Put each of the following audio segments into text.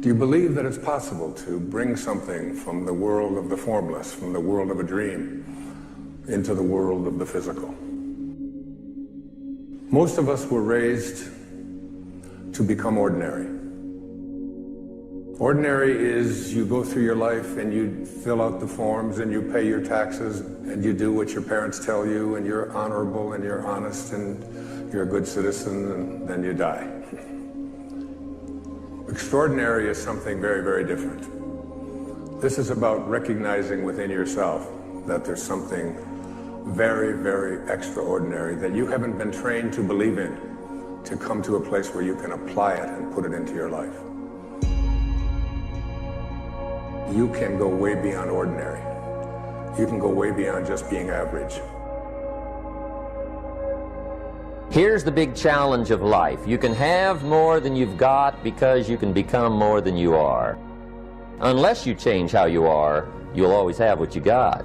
Do you believe that it's possible to bring something from the world of the formless, from the world of a dream, into the world of the physical? Most of us were raised to become ordinary. Ordinary is you go through your life and you fill out the forms and you pay your taxes and you do what your parents tell you and you're honorable and you're honest and you're a good citizen and then you die. Extraordinary is something very, very different. This is about recognizing within yourself that there's something very, very extraordinary that you haven't been trained to believe in, to come to a place where you can apply it and put it into your life. You can go way beyond ordinary. You can go way beyond just being average. Here's the big challenge of life. You can have more than you've got because you can become more than you are. Unless you change how you are, you'll always have what you got.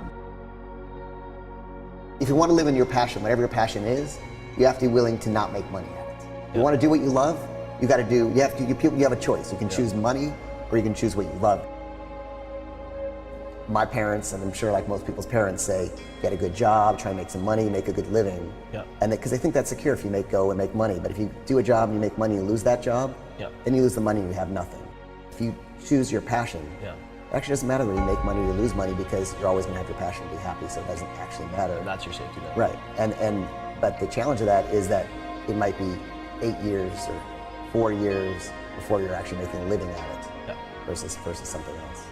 If you want to live in your passion, whatever your passion is, you have to be willing to not make money at it. If you want to do what you love, you have a choice. You can choose money or you can choose what you love. My parents, and I'm sure like most people's parents, say, get a good job, try and make some money, make a good living. Yeah. And because they think that's secure if you go and make money. But if you do a job and you make money and lose that job, then you lose the money and you have nothing. If you choose your passion, it actually doesn't matter whether you make money or lose money because you're always going to have your passion to be happy, so it doesn't actually matter. And that's your safety net. Right. But the challenge of that is that it might be 8 years or 4 years before you're actually making a living at it versus something else.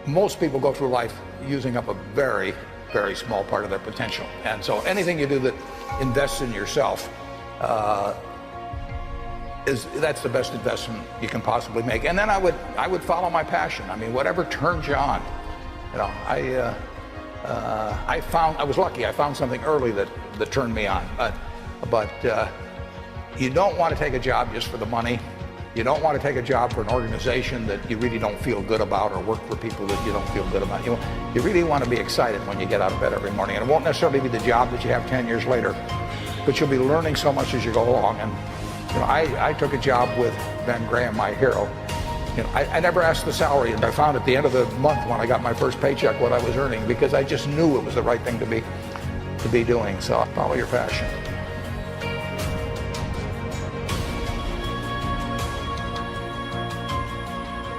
Most people go through life using up a very, very small part of their potential. And so anything you do that invests in yourself, that's the best investment you can possibly make. And then I would follow my passion. I mean, whatever turns you on. You know, I was lucky. I found something early that turned me on. But you don't want to take a job just for the money. You don't want to take a job for an organization that you really don't feel good about, or work for people that you don't feel good about. You really want to be excited when you get out of bed every morning. And it won't necessarily be the job that you have 10 years later, but you'll be learning so much as you go along. And I took a job with Ben Graham, my hero. I never asked the salary, and I found at the end of the month when I got my first paycheck what I was earning, because I just knew it was the right thing to be doing. So follow your passion.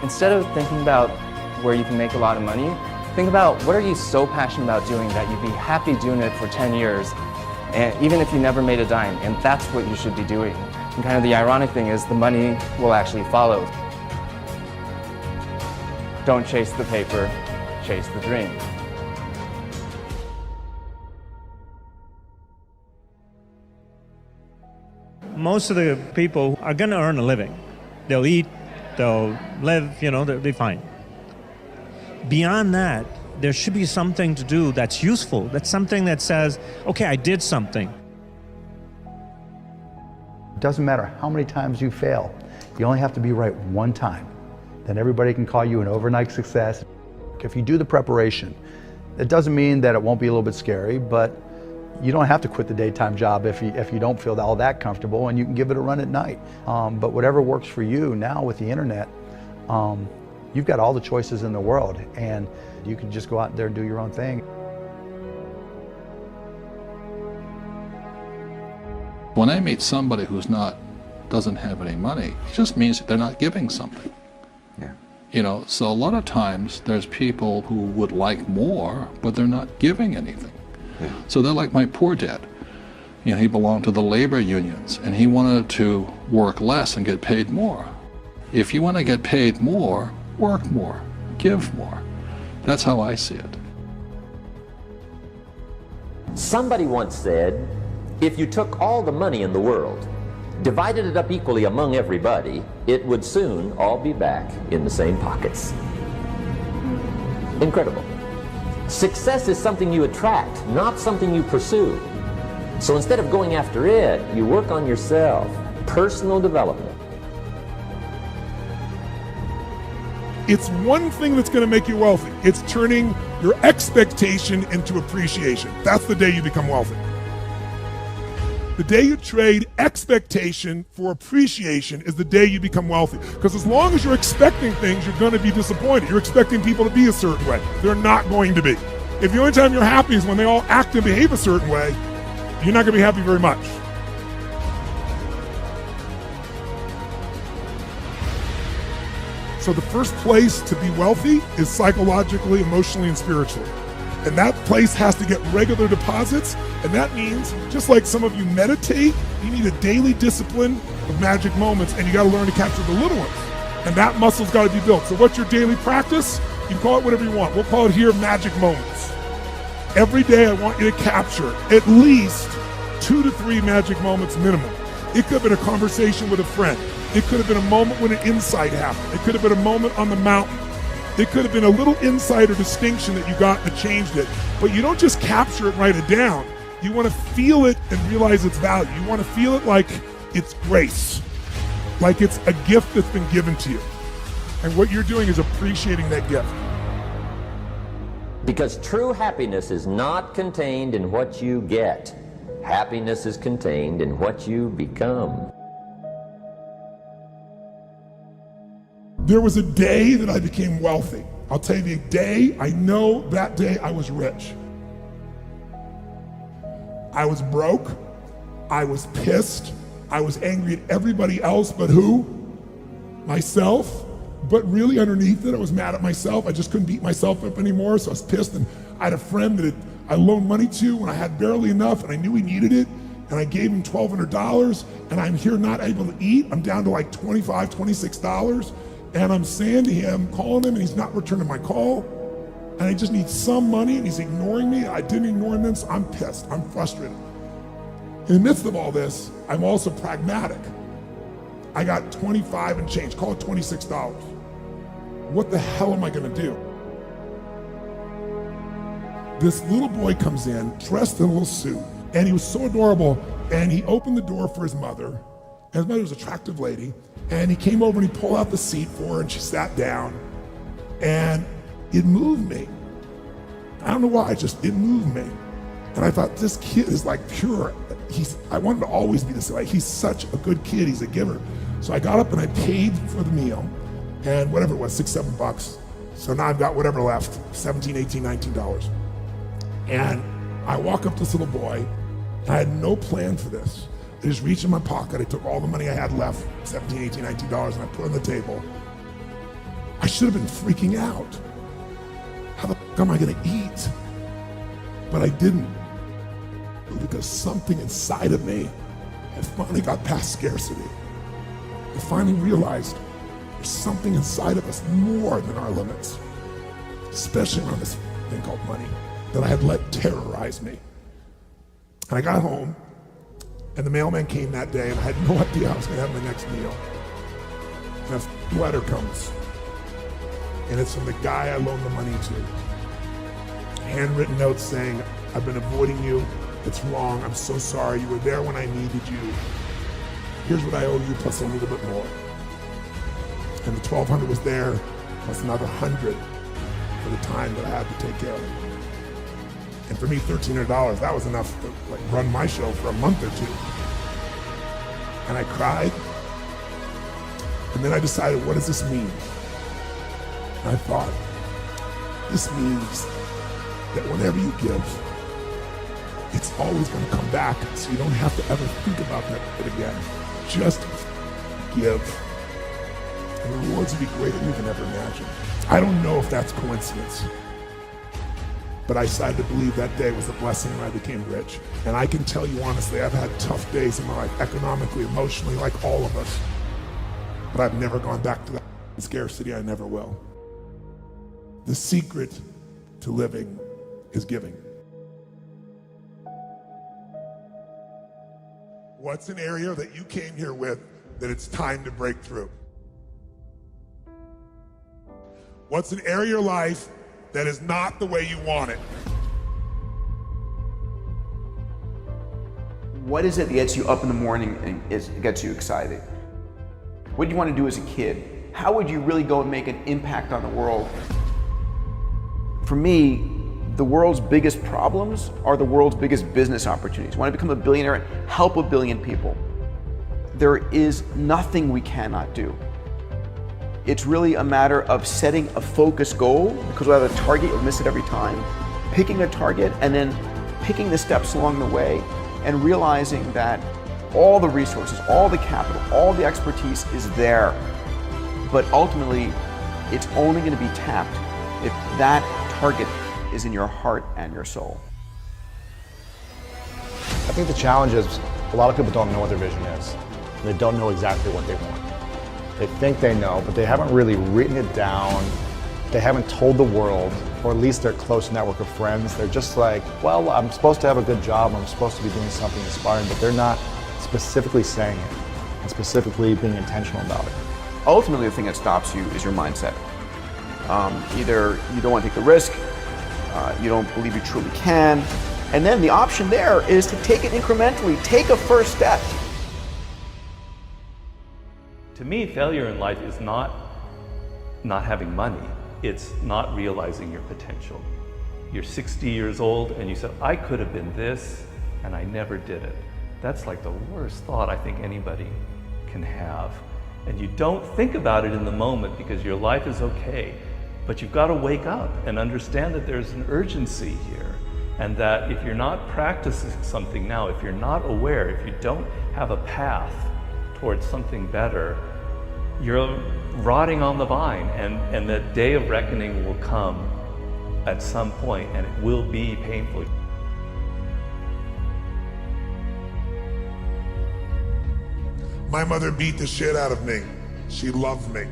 Instead of thinking about where you can make a lot of money, think about what are you so passionate about doing that you'd be happy doing it for 10 years, and even if you never made a dime, and that's what you should be doing. And kind of the ironic thing is the money will actually follow. Don't chase the paper, chase the dream. Most of the people are going to earn a living. They'll eat, they'll live, they'll be fine. Beyond that, there should be something to do that's useful. That's something that says, okay, I did something. It doesn't matter how many times you fail. You only have to be right one time. Then everybody can call you an overnight success. If you do the preparation, it doesn't mean that it won't be a little bit scary, but you don't have to quit the daytime job if you don't feel all that comfortable, and you can give it a run at night. But whatever works for you now with the internet, you've got all the choices in the world, and you can just go out there and do your own thing. When I meet somebody who's doesn't have any money, it just means that they're not giving something. Yeah. So a lot of times there's people who would like more, but they're not giving anything. Yeah. So they're like my poor dad. He belonged to the labor unions, and he wanted to work less and get paid more. If you want to get paid more, work more, give more. That's how I see it. Somebody once said, if you took all the money in the world, divided it up equally among everybody, it would soon all be back in the same pockets. Incredible. Success is something you attract, not something you pursue. So instead of going after it, you work on yourself. Personal development. It's one thing that's going to make you wealthy. It's turning your expectation into appreciation. That's the day you become wealthy. The day you trade expectation for appreciation is the day you become wealthy. Because as long as you're expecting things, you're going to be disappointed. You're expecting people to be a certain way. They're not going to be. If the only time you're happy is when they all act and behave a certain way, you're not going to be happy very much. So the first place to be wealthy is psychologically, emotionally, and spiritually. And that place has to get regular deposits. And that means, just like some of you meditate, you need a daily discipline of magic moments, and you got to learn to capture the little ones. And that muscle's got to be built. So what's your daily practice? You can call it whatever you want. We'll call it here magic moments. Every day I want you to capture at least 2 to 3 magic moments minimum. It could have been a conversation with a friend. It could have been a moment when an insight happened. It could have been a moment on the mountain. It could have been a little insight or distinction that you got that changed it. But you don't just capture it and write it down. You want to feel it and realize its value. You want to feel it like it's grace, like it's a gift that's been given to you. And what you're doing is appreciating that gift. Because true happiness is not contained in what you get. Happiness is contained in what you become. There was a day that I became wealthy. I'll tell you the day, I know that day I was rich. I was broke, I was pissed, I was angry at everybody else but who? Myself. But really underneath it, I was mad at myself. I just couldn't beat myself up anymore, so I was pissed. And I had a friend that I loaned money to when I had barely enough, and I knew he needed it, and I gave him $1,200, and I'm here not able to eat. I'm down to like $25, $26. And I'm saying to him, calling him, and he's not returning my call. And I just need some money, and he's ignoring me. I didn't ignore him then, so I'm pissed. I'm frustrated. In the midst of all this, I'm also pragmatic. I got 25 and change, call it $26. What the hell am I gonna do? This little boy comes in, dressed in a little suit, and he was so adorable, and he opened the door for his mother, and his mother was an attractive lady, and he came over and he pulled out the seat for her, and she sat down, and it moved me. I don't know why, it moved me. And I thought, this kid is like pure. I wanted to always be this way. He's such a good kid, he's a giver. So I got up and I paid for the meal, and whatever it was, $6, $7. So now I've got whatever left, $17, $18, $19. And I walk up to this little boy, and I had no plan for this. I just reached in my pocket, I took all the money I had left, $17, $18, $19, and I put it on the table. I should have been freaking out. How the fuck am I gonna eat? But I didn't, because something inside of me had finally got past scarcity. I finally realized there's something inside of us more than our limits, especially around this thing called money, that I had let terrorize me. And I got home, and the mailman came that day, and I had no idea how I was gonna have my next meal. And a letter comes, and it's from the guy I loaned the money to. Handwritten notes saying, I've been avoiding you, it's wrong, I'm so sorry, you were there when I needed you. Here's what I owe you, plus a little bit more. And the $1,200 was there, plus another $100 for the time that I had to take care of it. And for me, $1,300, that was enough to run my show for a month or two. And I cried. And then I decided, what does this mean? And I thought, this means that whenever you give, it's always going to come back, so you don't have to ever think about that again. Just give. And the rewards will be greater than you can ever imagine. I don't know if that's coincidence, but I decided to believe that day was a blessing when I became rich. And I can tell you honestly, I've had tough days in my life, economically, emotionally, like all of us. But I've never gone back to that scarcity, I never will. The secret to living is giving. What's an area that you came here with that it's time to break through? What's an area of your life that is not the way you want it? What is it that gets you up in the morning and gets you excited? What do you want to do as a kid? How would you really go and make an impact on the world? For me, the world's biggest problems are the world's biggest business opportunities. You want to become a billionaire and help a billion people. There is nothing we cannot do. It's really a matter of setting a focused goal, because without a target, you'll miss it every time. Picking a target and then picking the steps along the way and realizing that all the resources, all the capital, all the expertise is there. But ultimately, it's only going to be tapped if that target is in your heart and your soul. I think the challenge is a lot of people don't know what their vision is. They don't know exactly what they want. They think they know, but they haven't really written it down. They haven't told the world, or at least their close network of friends. They're just like, well, I'm supposed to have a good job, I'm supposed to be doing something inspiring, but they're not specifically saying it and specifically being intentional about it. Ultimately, the thing that stops you is your mindset. Either you don't want to take the risk, you don't believe you truly can, and then the option there is to take it incrementally, take a first step. To me, failure in life is not having money. It's not realizing your potential. You're 60 years old and you said, I could have been this, and I never did it. That's like the worst thought I think anybody can have. And you don't think about it in the moment because your life is okay. But you've got to wake up and understand that there's an urgency here. And that if you're not practicing something now, if you're not aware, if you don't have a path towards something better, you're rotting on the vine, and the day of reckoning will come at some point, and it will be painful. My mother beat the shit out of me. She loved me.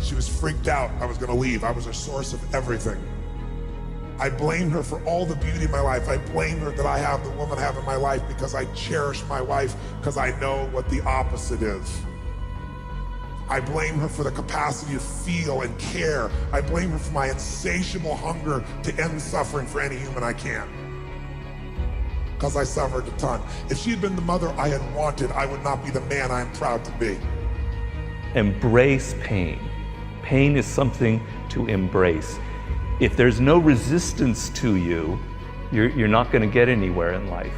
She was freaked out I was gonna leave. I was her source of everything. I blame her for all the beauty in my life. I blame her that I have the woman I have in my life because I cherish my wife, because I know what the opposite is. I blame her for the capacity to feel and care. I blame her for my insatiable hunger to end suffering for any human I can. Because I suffered a ton. If she had been the mother I had wanted, I would not be the man I am proud to be. Embrace pain. Pain is something to embrace. If there's no resistance to you, you're not going to get anywhere in life.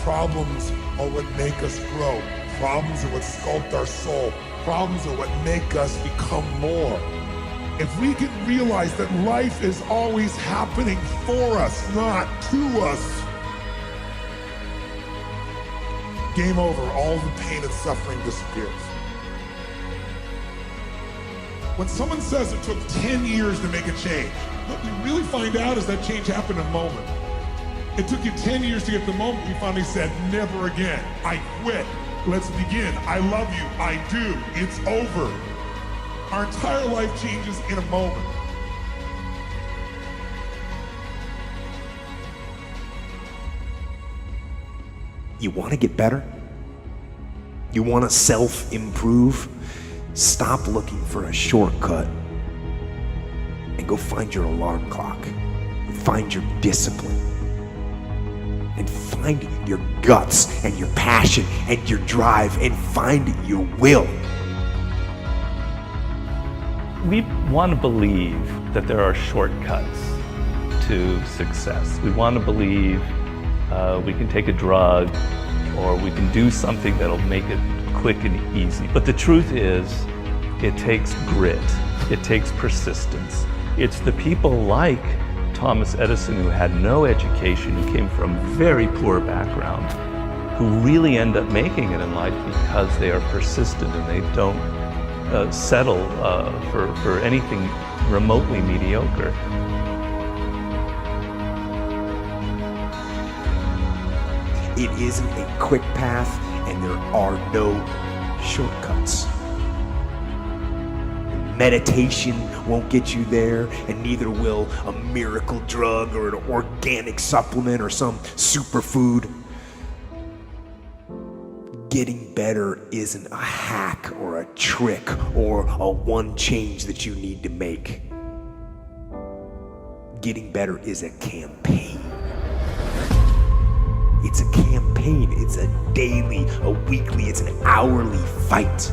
Problems are what make us grow. Problems are what sculpt our soul. Problems are what make us become more. If we can realize that life is always happening for us, not to us, game over. All the pain and suffering disappears. When someone says it took 10 years to make a change, what we really find out is that change happened in a moment. It took you 10 years to get the moment you finally said, never again. I quit. Let's begin. I love you. I do. It's over. Our entire life changes in a moment. You want to get better? You want to self-improve? Stop looking for a shortcut and go find your alarm clock. Find your discipline. And find your guts and your passion and your drive and find your will. We want to believe that there are shortcuts to success. We want to believe we can take a drug or we can do something that'll make it quick and easy. But the truth is, it takes grit. It takes persistence. It's the people like Thomas Edison, who had no education, who came from very poor background, who really end up making it in life because they are persistent and they don't settle for anything remotely mediocre. It isn't a quick path, and there are no shortcuts. Meditation won't get you there, and neither will a miracle drug or an organic supplement or some superfood. Getting better isn't a hack or a trick or a one change that you need to make. Getting better is a campaign. It's a campaign. It's a daily, a weekly, it's an hourly fight.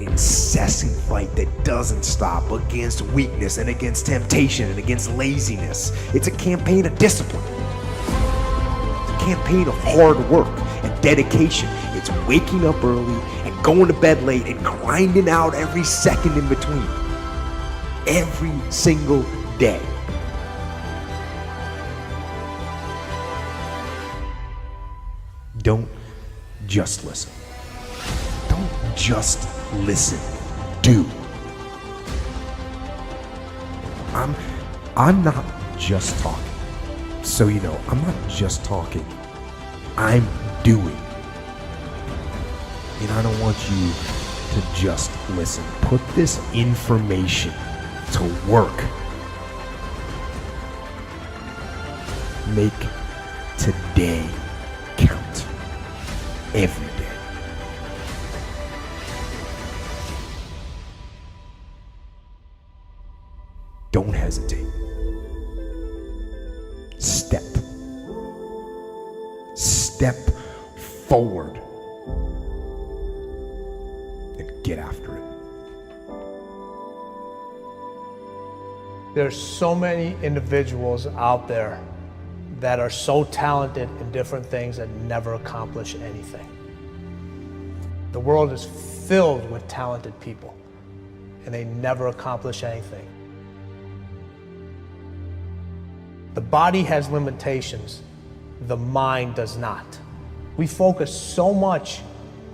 incessant fight that doesn't stop against weakness and against temptation and against laziness. It's a campaign of discipline. It's a campaign of hard work and dedication. It's waking up early and going to bed late and grinding out every second in between. Every single day. Don't just listen. Don't just listen. Do. I'm not just talking. So you know, I'm not just talking. I'm doing. And I don't want you to just listen. Put this information to work. Make today count. Every day. Don't hesitate. Step forward and get after it. There's so many individuals out there that are so talented in different things that never accomplish anything. The world is filled with talented people, and they never accomplish anything. The body has limitations, the mind does not. We focus so much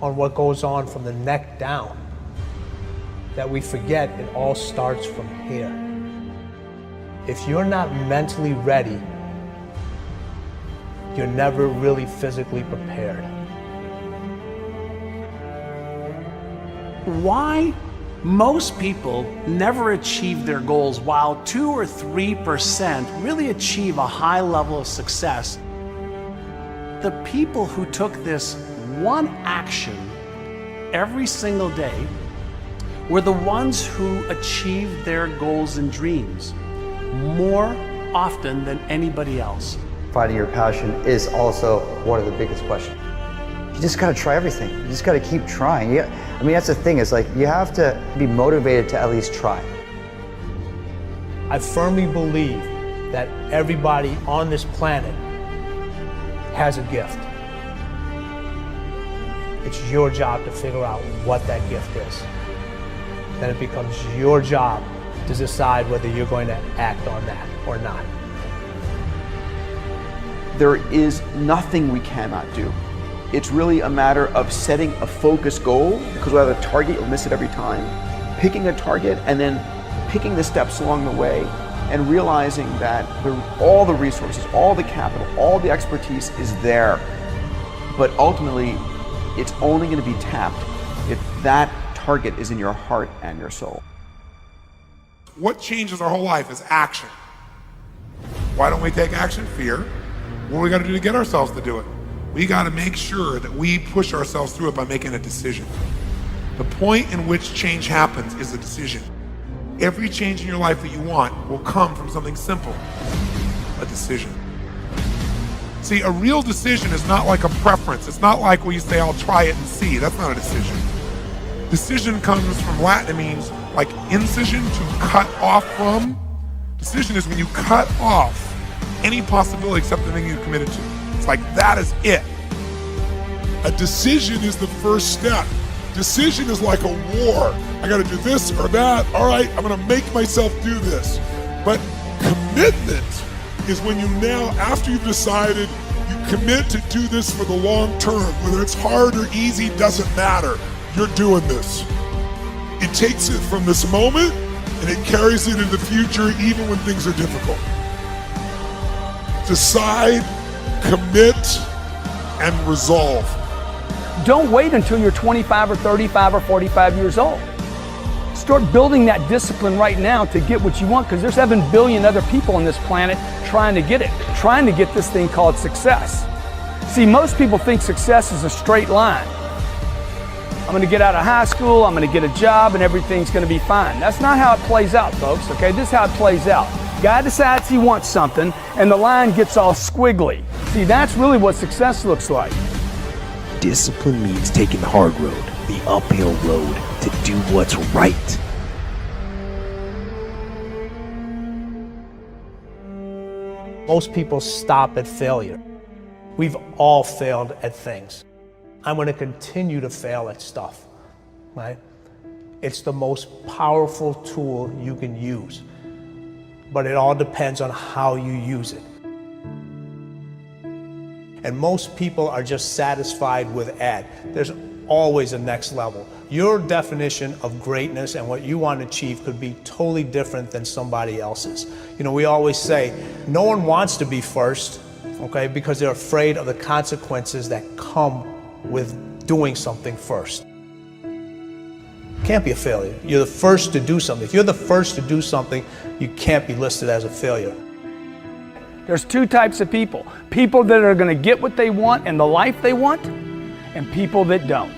on what goes on from the neck down that we forget it all starts from here. If you're not mentally ready, you're never really physically prepared. Why most people never achieve their goals while 2 or 3% really achieve a high level of success? The people who took this one action every single day were the ones who achieved their goals and dreams more often than anybody else. Finding your passion is also one of the biggest questions. You just gotta try everything. You just gotta keep trying. I mean, that's the thing, is like, you have to be motivated to at least try. I firmly believe that everybody on this planet has a gift. It's your job to figure out what that gift is. Then it becomes your job to decide whether you're going to act on that or not. There is nothing we cannot do. It's really a matter of setting a focused goal, because without a target, you'll miss it every time. Picking a target and then picking the steps along the way and realizing that all the resources, all the capital, all the expertise is there. But ultimately, it's only going to be tapped if that target is in your heart and your soul. What changes our whole life is action. Why don't we take action? Fear. What do we got to do to get ourselves to do it? We got to make sure that we push ourselves through it by making a decision. The point in which change happens is a decision. Every change in your life that you want will come from something simple, a decision. See, a real decision is not like a preference. It's not like when you say, I'll try it and see. That's not a decision. Decision comes from Latin. It means like incision, to cut off from. Decision is when you cut off any possibility except the thing you committed to. It's like, that is it. A decision is the first step. Decision is like a war. I got to do this or that. All right, I'm going to make myself do this. But commitment is when you now, after you've decided, you commit to do this for the long term. Whether it's hard or easy, doesn't matter. You're doing this. It takes it from this moment and it carries it into the future even when things are difficult. Decide, commit, and resolve. Don't wait until you're 25 or 35 or 45 years old. Start building that discipline right now to get what you want, because there's 7 billion other people on this planet trying to get it, trying to get this thing called success. See, most people think success is a straight line. I'm going to get out of high school, I'm going to get a job, and everything's going to be fine. That's not how it plays out, folks, okay? This is how it plays out. Guy decides he wants something, and the line gets all squiggly. See, that's really what success looks like. Discipline means taking the hard road, the uphill road, to do what's right. Most people stop at failure. We've all failed at things. I'm going to continue to fail at stuff, right? It's the most powerful tool you can use, but it all depends on how you use it. And most people are just satisfied with add. There's always a next level. Your definition of greatness and what you want to achieve could be totally different than somebody else's. You know, we always say, no one wants to be first, okay, because they're afraid of the consequences that come with doing something first. Can't be a failure. You're the first to do something. If you're the first to do something, you can't be listed as a failure. There's two types of people. People that are going to get what they want and the life they want, and people that don't.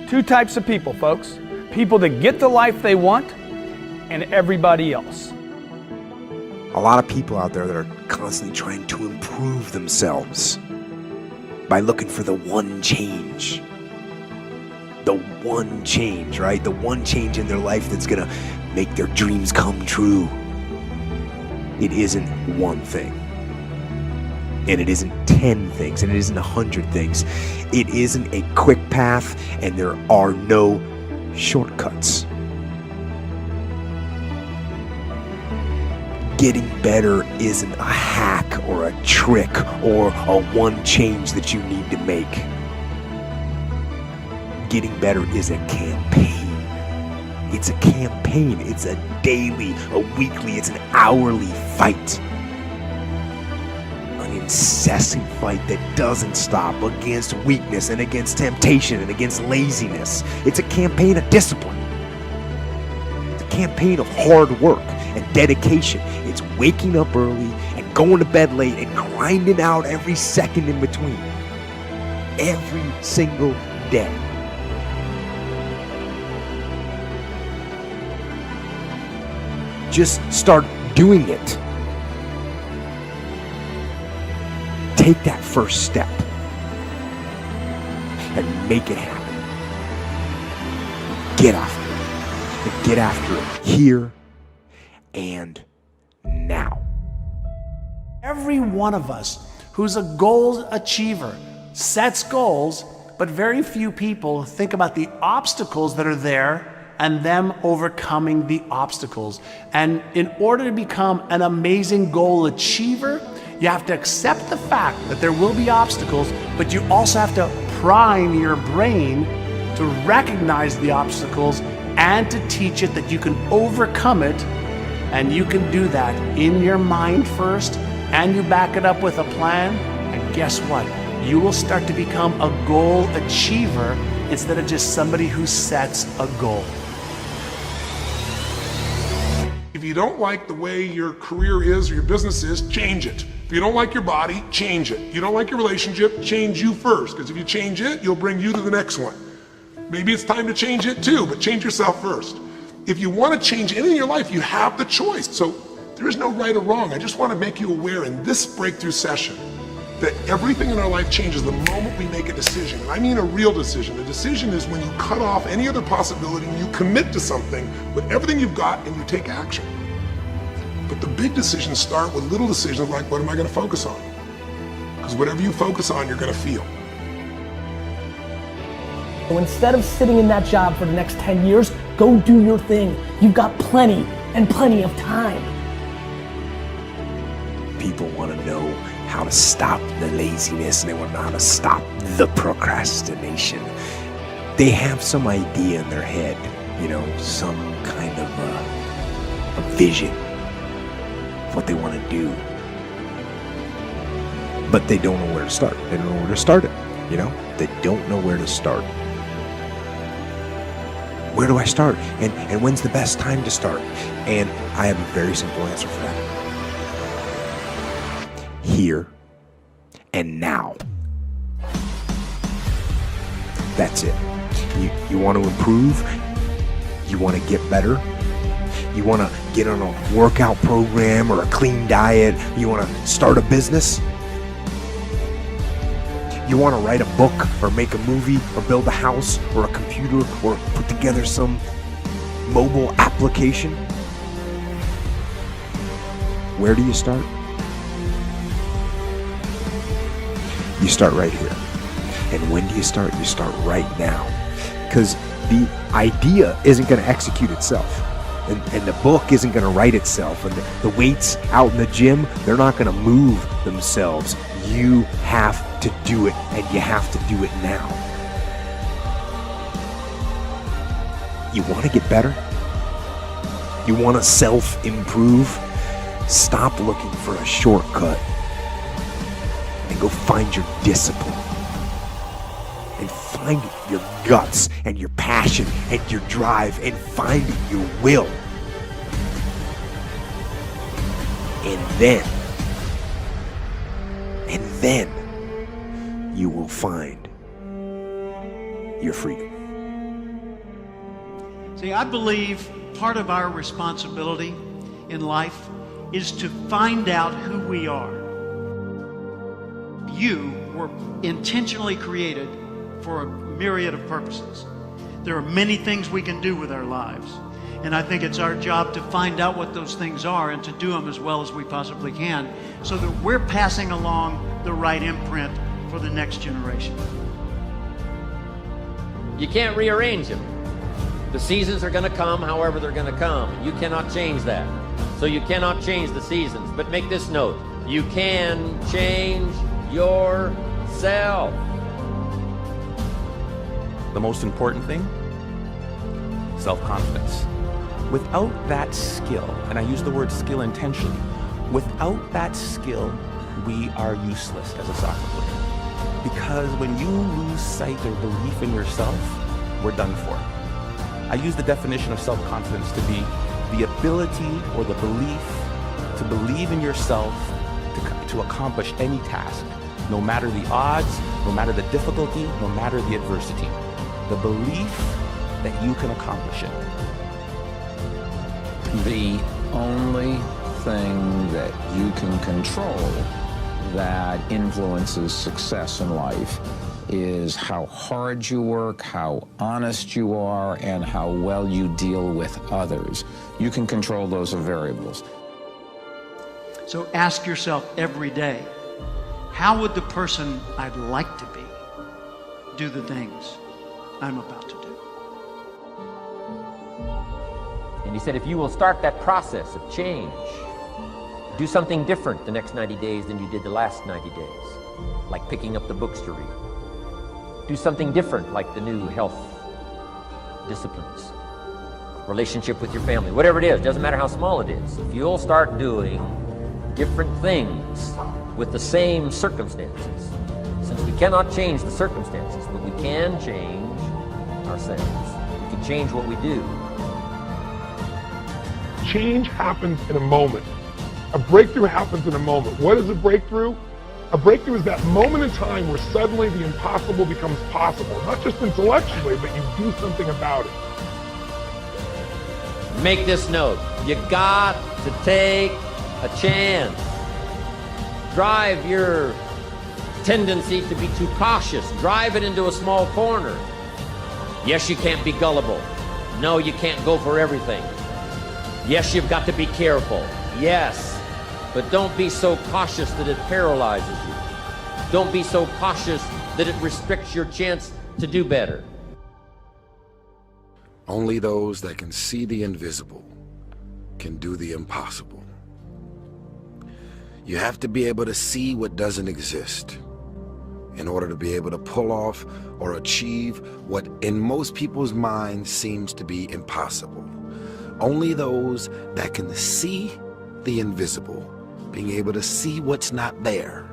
Two types of people, folks. People that get the life they want, and everybody else. A lot of people out there that are constantly trying to improve themselves by looking for the one change. The one change, right? The one change in their life that's gonna make their dreams come true. It isn't one thing. And it isn't 10 things, and it isn't 100 things. It isn't a quick path, and there are no shortcuts. Getting better isn't a hack or a trick or a one change that you need to make. Getting better is a campaign. It's a campaign. It's a daily, a weekly, it's an hourly fight. An incessant fight that doesn't stop against weakness and against temptation and against laziness. It's a campaign of discipline. It's a campaign of hard work and dedication. It's waking up early and going to bed late and grinding out every second in between. Every single day. Just start doing it. Take that first step and make it happen. Get after it. And get after it here and now. Every one of us who's a goal achiever sets goals, but very few people think about the obstacles that are there and them overcoming the obstacles. And in order to become an amazing goal achiever, you have to accept the fact that there will be obstacles, but you also have to prime your brain to recognize the obstacles and to teach it that you can overcome it. And you can do that in your mind first, and you back it up with a plan. And guess what? You will start to become a goal achiever instead of just somebody who sets a goal. If you don't like the way your career is or your business is, change it. If you don't like your body, change it. You don't like your relationship, change you first. Because if you change it, you'll bring you to the next one. Maybe it's time to change it too, but change yourself first. If you want to change anything in your life, you have the choice. So there is no right or wrong. I just want to make you aware in this breakthrough session that everything in our life changes the moment we make a decision. And I mean a real decision. A decision is when you cut off any other possibility and you commit to something with everything you've got and you take action. But the big decisions start with little decisions like, what am I going to focus on? Because whatever you focus on, you're going to feel. So instead of sitting in that job for the next 10 years, go do your thing. You've got plenty and plenty of time. People want to know how to stop the laziness, and they want to know how to stop the procrastination. They have some idea in their head, you know, some kind of a vision of what they want to do. But they don't know where to start. They don't know where to start it, you know? They don't know where to start. Where do I start? And when's the best time to start? And I have a very simple answer for that. Here and now. That's it. You want to improve? You want to get better? You want to get on a workout program or a clean diet? You want to start a business? You want to write a book or make a movie or build a house or a computer or put together some mobile application? Where do you start? You start right here. And when do you start? You start right now. Because the idea isn't going to execute itself. And the book isn't going to write itself. And the weights out in the gym, they're not going to move themselves. You have to do it, and you have to do it now. You want to get better? You want to self-improve? Stop looking for a shortcut and go find your discipline. And find your guts and your passion and your drive and find your will. And then you will find your freedom. See, I believe part of our responsibility in life is to find out who we are. You were intentionally created for a myriad of purposes. There are many things we can do with our lives. And I think it's our job to find out what those things are and to do them as well as we possibly can so that we're passing along the right imprint for the next generation. You can't rearrange them. The seasons are going to come however they're going to come. You cannot change that. So you cannot change the seasons. But make this note, you can change yourself. The most important thing, self-confidence. Without that skill, and I use the word skill intentionally, without that skill, we are useless as a soccer player. Because when you lose sight or belief in yourself, we're done for. I use the definition of self-confidence to be the ability or the belief to believe in yourself to accomplish any task, no matter the odds, no matter the difficulty, no matter the adversity. The belief that you can accomplish it. The only thing that you can control that influences success in life is how hard you work, how honest you are, and how well you deal with others. You can control those variables. So ask yourself every day, how would the person I'd like to be do the things I'm about to do? And he said, if you will start that process of change, do something different the next 90 days than you did the last 90 days, like picking up the books to read. Do something different, like the new health disciplines, relationship with your family, whatever it is, doesn't matter how small it is. If you'll start doing different things with the same circumstances, since we cannot change the circumstances, but we can change ourselves. We can change what we do. Change happens in a moment. A breakthrough happens in a moment. What is a breakthrough? A breakthrough is that moment in time where suddenly the impossible becomes possible. Not just intellectually, but you do something about it. Make this note. You got to take a chance. Drive your tendency to be too cautious. Drive it into a small corner. Yes, you can't be gullible. No, you can't go for everything. Yes, you've got to be careful. Yes, but don't be so cautious that it paralyzes you. Don't be so cautious that it restricts your chance to do better. Only those that can see the invisible can do the impossible. You have to be able to see what doesn't exist in order to be able to pull off or achieve what in most people's minds seems to be impossible. Only those that can see the invisible, being able to see what's not there.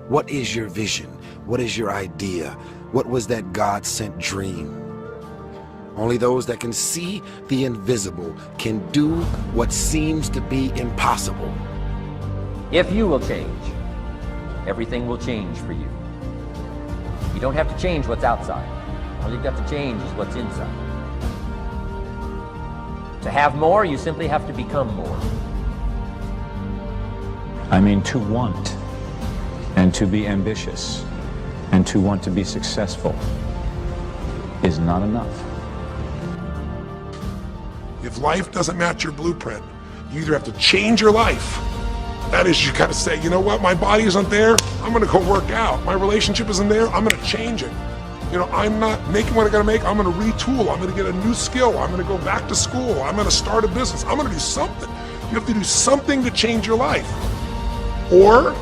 What is your vision? What is your idea? What was that God-sent dream? Only those that can see the invisible can do what seems to be impossible. If you will change, everything will change for you. You don't have to change what's outside. All you've got to change is what's inside. To have more, you simply have to become more. I mean, to want and to be ambitious and to want to be successful is not enough. If life doesn't match your blueprint, you either have to change your life. That is, you gotta say, you know what, my body isn't there, I'm gonna go work out. My relationship isn't there, I'm gonna change it. You know, I'm not making what I gotta make, I'm gonna retool, I'm gonna get a new skill, I'm gonna go back to school, I'm gonna start a business, I'm gonna do something. You have to do something to change your life. Or,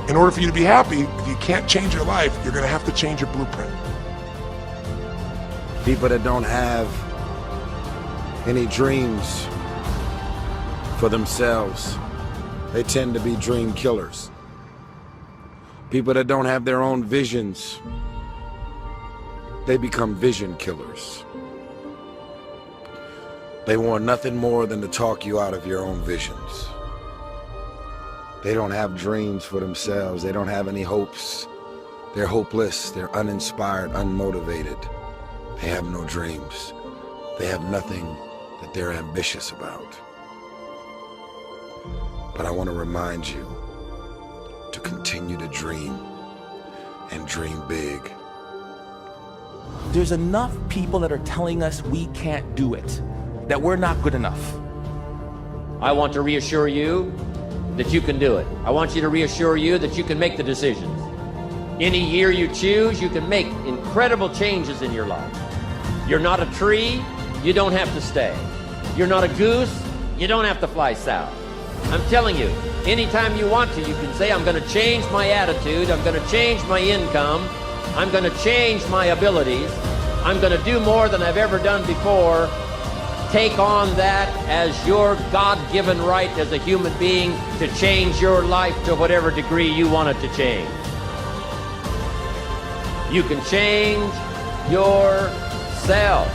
in order for you to be happy, if you can't change your life, you're gonna have to change your blueprint. People that don't have any dreams for themselves, they tend to be dream killers. People that don't have their own visions, they become vision killers. They want nothing more than to talk you out of your own visions. They don't have dreams for themselves. They don't have any hopes. They're hopeless. They're uninspired, unmotivated. They have no dreams. They have nothing that they're ambitious about. But I want to remind you to continue to dream and dream big. There's enough people that are telling us we can't do it, that we're not good enough. I want to reassure you that you can do it. I want you to reassure you that you can make the decisions. Any year you choose, you can make incredible changes in your life. You're not a tree, you don't have to stay. You're not a goose, you don't have to fly south. I'm telling you, anytime you want to, you can say, I'm going to change my attitude, I'm going to change my income, I'm going to change my abilities, I'm going to do more than I've ever done before. Take on that as your God-given right as a human being to change your life to whatever degree you want it to change. You can change yourself.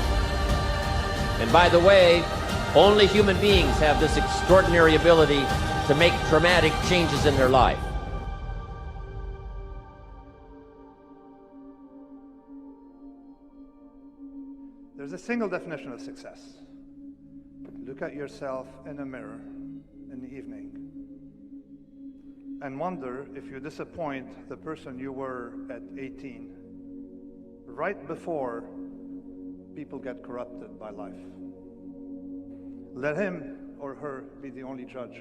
And by the way, only human beings have this extraordinary ability to make dramatic changes in their life. There's a single definition of success. Look at yourself in a mirror in the evening and wonder if you disappoint the person you were at 18, right before people get corrupted by life. Let him or her be the only judge.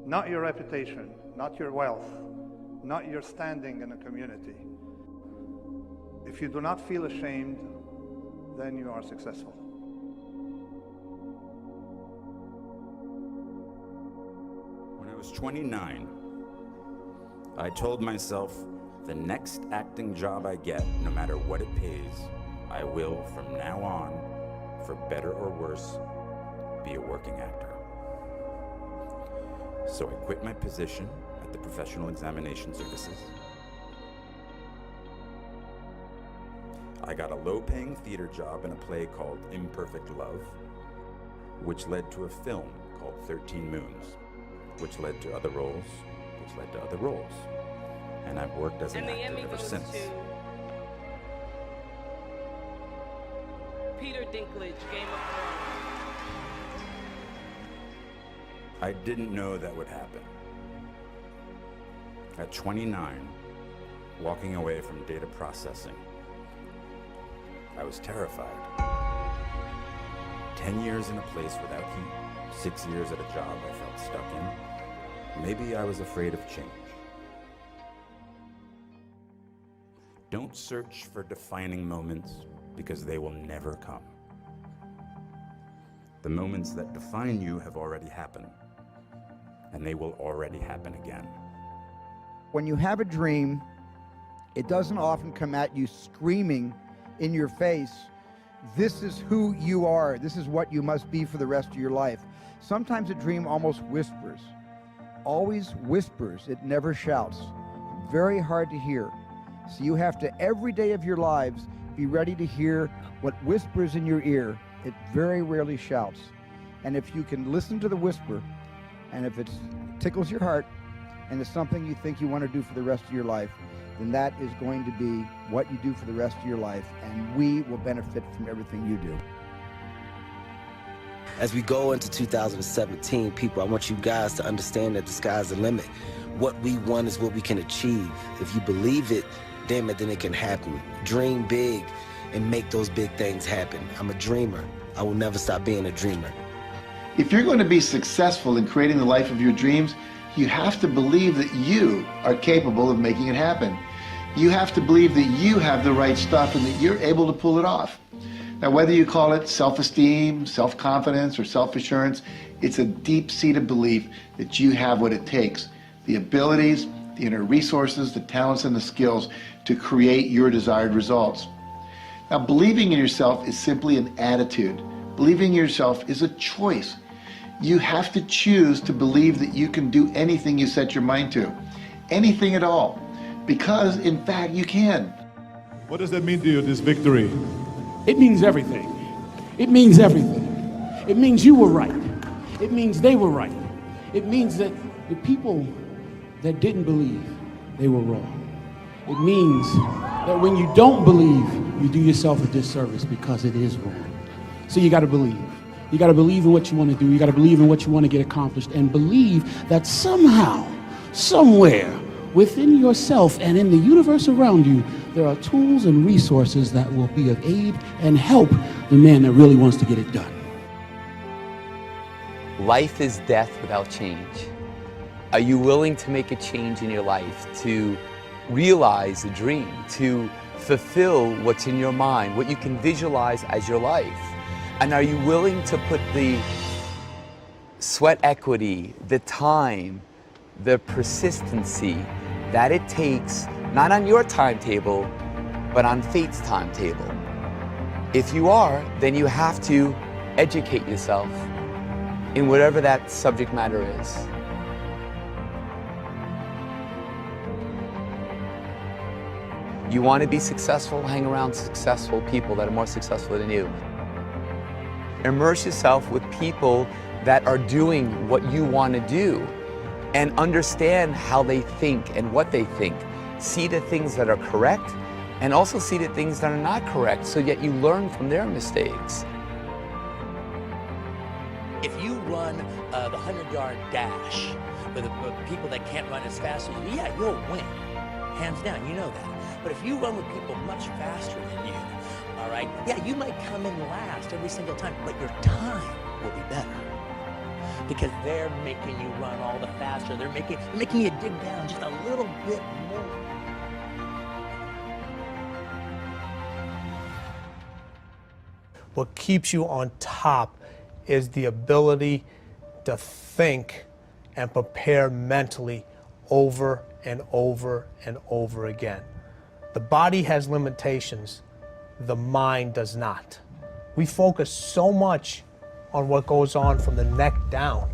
Not your reputation, not your wealth, not your standing in a community. If you do not feel ashamed, then you are successful. When I was 29, I told myself, the next acting job I get, no matter what it pays, I will, from now on, for better or worse, be a working actor. So I quit my position at the Professional Examination Services. I got a low-paying theater job in a play called Imperfect Love, which led to a film called 13 Moons, which led to other roles, which led to other roles. And I've worked as an actor ever since. Peter Dinklage, Game of Thrones. I didn't know that would happen. At 29, walking away from data processing, I was terrified. 10 years in a place without heat, 6 years at a job I felt stuck in. Maybe I was afraid of change. Don't search for defining moments because they will never come. The moments that define you have already happened, and they will already happen again. When you have a dream, it doesn't often come at you screaming in your face, this is who you are, this is what you must be for the rest of your life. Sometimes a dream almost whispers, always whispers, it never shouts. Very hard to hear. So you have to, every day of your lives, be ready to hear what whispers in your ear. It very rarely shouts. And if you can listen to the whisper, and if it tickles your heart, and it's something you think you want to do for the rest of your life, then that is going to be what you do for the rest of your life, and we will benefit from everything you do. As we go into 2017, people, I want you guys to understand that the sky's the limit. What we want is what we can achieve. If you believe it, damn it, then it can happen. Dream big and make those big things happen. I'm a dreamer. I will never stop being a dreamer. If you're going to be successful in creating the life of your dreams, you have to believe that you are capable of making it happen. You have to believe that you have the right stuff and that you're able to pull it off. Now, whether you call it self-esteem, self-confidence, or self-assurance, it's a deep-seated belief that you have what it takes, the abilities, the inner resources, the talents, and the skills to create your desired results. Now, believing in yourself is simply an attitude. Believing in yourself is a choice. You have to choose to believe that you can do anything you set your mind to, anything at all, because in fact you can. What does that mean to you, this victory? It means everything. It means everything. It means you were right. It means they were right. It means that the people that didn't believe, they were wrong. It means that when you don't believe, you do yourself a disservice because it is wrong. So you got to believe. You got to believe in what you want to do. You got to believe in what you want to get accomplished, and believe that somehow, somewhere within yourself and in the universe around you, there are tools and resources that will be of aid and help the man that really wants to get it done. Life is death without change. Are you willing to make a change in your life, to realize a dream, to fulfill what's in your mind, what you can visualize as your life? And are you willing to put the sweat equity, the time, the persistency that it takes, not on your timetable, but on fate's timetable? If you are, then you have to educate yourself in whatever that subject matter is. You want to be successful, hang around successful people that are more successful than you. Immerse yourself with people that are doing what you want to do, and understand how they think and what they think. See the things that are correct, and also see the things that are not correct, so that you learn from their mistakes. If you run the 100-yard dash with people that can't run as fast as you, yeah, you'll win. Hands down, you know that. But if you run with people much faster than you, all right, yeah, you might come in last every single time, but your time will be better. Because they're making you run all the faster. They're making you dig down just a little bit more. What keeps you on top is the ability to think and prepare mentally over and over and over again. The body has limitations, the mind does not. We focus so much on what goes on from the neck down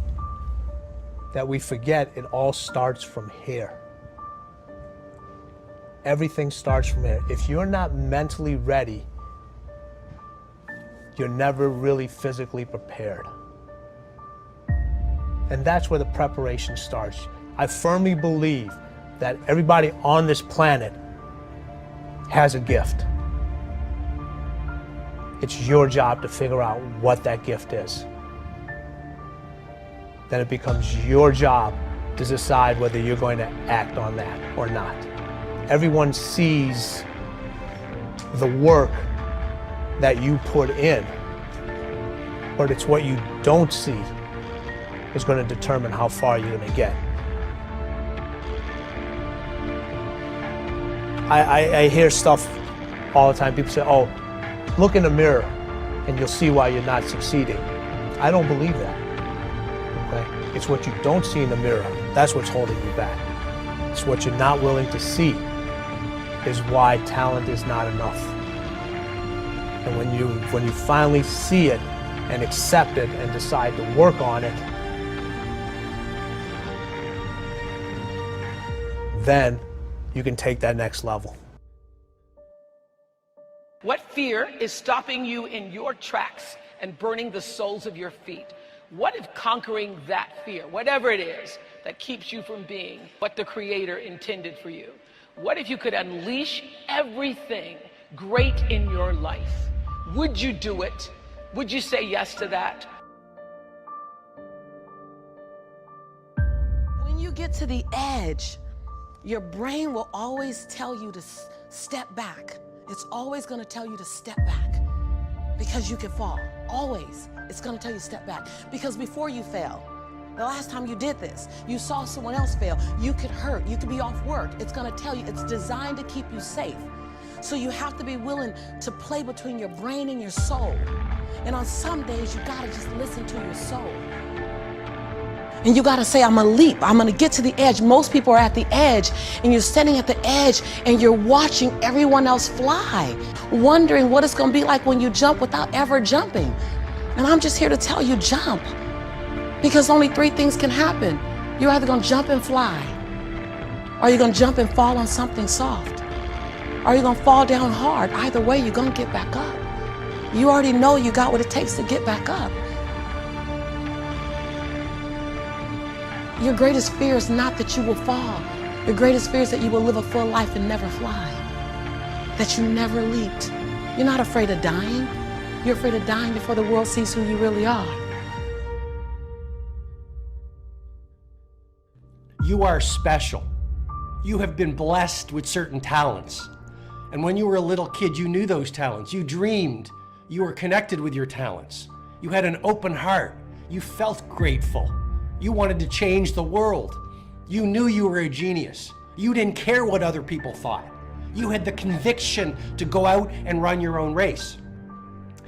that we forget it all starts from here. Everything starts from here. If you're not mentally ready, you're never really physically prepared. And that's where the preparation starts. I firmly believe that everybody on this planet has a gift. It's your job to figure out what that gift is. Then it becomes your job to decide whether you're going to act on that or not. Everyone sees the work that you put in, but it's what you don't see is going to determine how far you're going to get. I hear stuff all the time. People say, oh, look in the mirror and you'll see why you're not succeeding. I don't believe that. Okay? It's what you don't see in the mirror. That's what's holding you back. It's what you're not willing to see is why talent is not enough. And when you finally see it and accept it and decide to work on it, then you can take that next level. What fear is stopping you in your tracks and burning the soles of your feet? What if conquering that fear, whatever it is that keeps you from being what the Creator intended for you? What if you could unleash everything great in your life? Would you do it? Would you say yes to that? When you get to the edge, your brain will always tell you to step back. It's always gonna tell you to step back because you can fall. Always, it's gonna tell you to step back. Because before you fail, the last time you did this, you saw someone else fail. You could hurt, you could be off work. It's gonna tell you, it's designed to keep you safe. So you have to be willing to play between your brain and your soul. And on some days, you gotta just listen to your soul. And you gotta say, I'm gonna leap, I'm gonna get to the edge. Most people are at the edge, and you're standing at the edge, and you're watching everyone else fly, wondering what it's gonna be like when you jump without ever jumping. And I'm just here to tell you, jump. Because only 3 things can happen. You're either gonna jump and fly, or you're gonna jump and fall on something soft, or you're gonna fall down hard. Either way, you're gonna get back up. You already know you got what it takes to get back up. Your greatest fear is not that you will fall. Your greatest fear is that you will live a full life and never fly, that you never leaped. You're not afraid of dying. You're afraid of dying before the world sees who you really are. You are special. You have been blessed with certain talents. And when you were a little kid, you knew those talents. You dreamed. You were connected with your talents. You had an open heart. You felt grateful. You wanted to change the world. You knew you were a genius. You didn't care what other people thought. You had the conviction to go out and run your own race.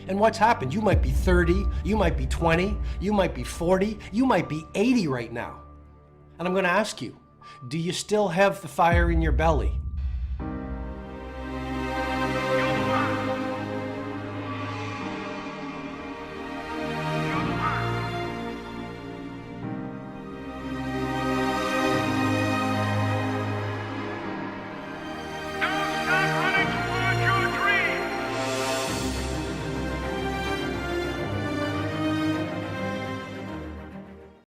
And what's happened? You might be 30, you might be 20, you might be 40, you might be 80 right now. And I'm going to ask you, do you still have the fire in your belly?